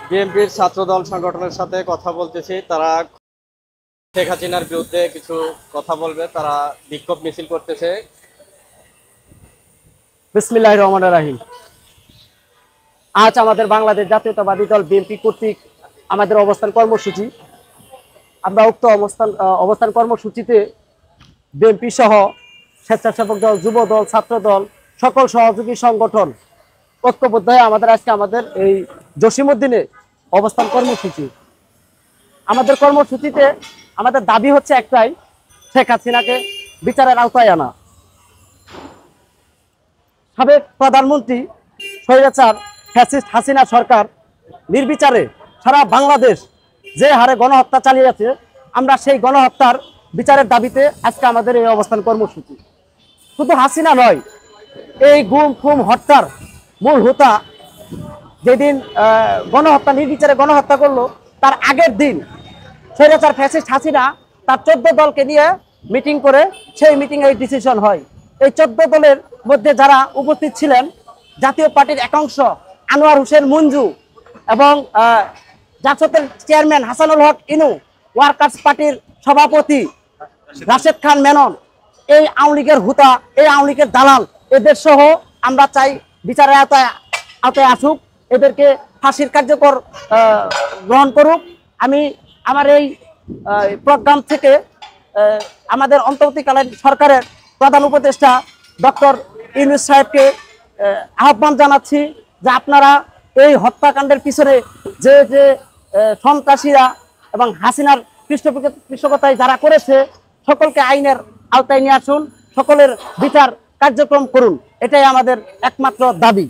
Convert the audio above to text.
বিএনপির ছাত্রদল সংগঠনের সাথে কথা বলতেছি। তারা শেখ হাসিনার বিরুদ্ধে কিছু কথা বলবে, তারা বিক্ষোভ মিছিল করতেছে। বিসমিল্লাহির রহমানির রহিম। আজ আমাদের বাংলাদেশ জাতীয়তাবাদী দল বিএনপি কর্তৃক আমাদের অবস্থান কর্মসূচি। আমরা উক্ত অবস্থান কর্মসূচিতে বিএনপি সহ স্বেচ্ছাসেবক দল, যুব দল, ছাত্র দল, সকল সহযোগী সংগঠন ঐক্যবদ্ধ হয়ে আমাদের এই জসিমউদ্দিনে অবস্থান কর্মসূচি। আমাদের কর্মসূচিতে আমাদের দাবি হচ্ছে একটাই, শেখ হাসিনাকে বিচারের আওতায় আনা। সাবেক প্রধানমন্ত্রী স্বৈরাচার ফ্যাসিস্ট হাসিনা সরকার নির্বিচারে সারা বাংলাদেশ যে হারে গণহত্যা চালিয়ে যাচ্ছে, আমরা সেই গণহত্যার বিচারের দাবিতে আজকে আমাদের এই অবস্থান কর্মসূচি। শুধু হাসিনা নয়, এই গুম খুম হত্যার মূল হোতা যেদিন গণহত্যা নির্বিচারে গণহত্যা করলো, তার আগের দিন স্বৈরাচার ফ্যাসিস্ট হাসিনা তার 14 দলকে নিয়ে মিটিং করে সেই মিটিংয়ে এই ডিসিশন হয়। এই 14 দলের মধ্যে যারা উপস্থিত ছিলেন, জাতীয় পার্টির একাংশ আনোয়ার হোসেন মঞ্জু এবং জাসদের চেয়ারম্যান হাসানুল হক ইনু, ওয়ার্কার্স পার্টির সভাপতি রাশেদ খান মেনন, এই আওয়ামী লীগের হুতা, এই আওয়ামী লীগের দালাল, এদের সহ আমরা চাই বিচারের আওতায় আসুক, এদেরকে ফাঁসির কার্যকর গ্রহণ করুক। আমি আমার এই প্রোগ্রাম থেকে আমাদের অন্তর্বর্তীকালীন সরকারের প্রধান উপদেষ্টা ডক্টর ইউনূস সাহেবকে আহ্বান জানাচ্ছি যে আপনারা এই হত্যাকাণ্ডের পিছনে যে যে সন্ত্রাসীরা এবং হাসিনার পৃষ্ঠপোষকতায় যারা করেছে, সকলকে আইনের আওতায় নিয়ে আসুন, সকলের বিচার কার্যক্রম করুন, এটাই আমাদের একমাত্র দাবি।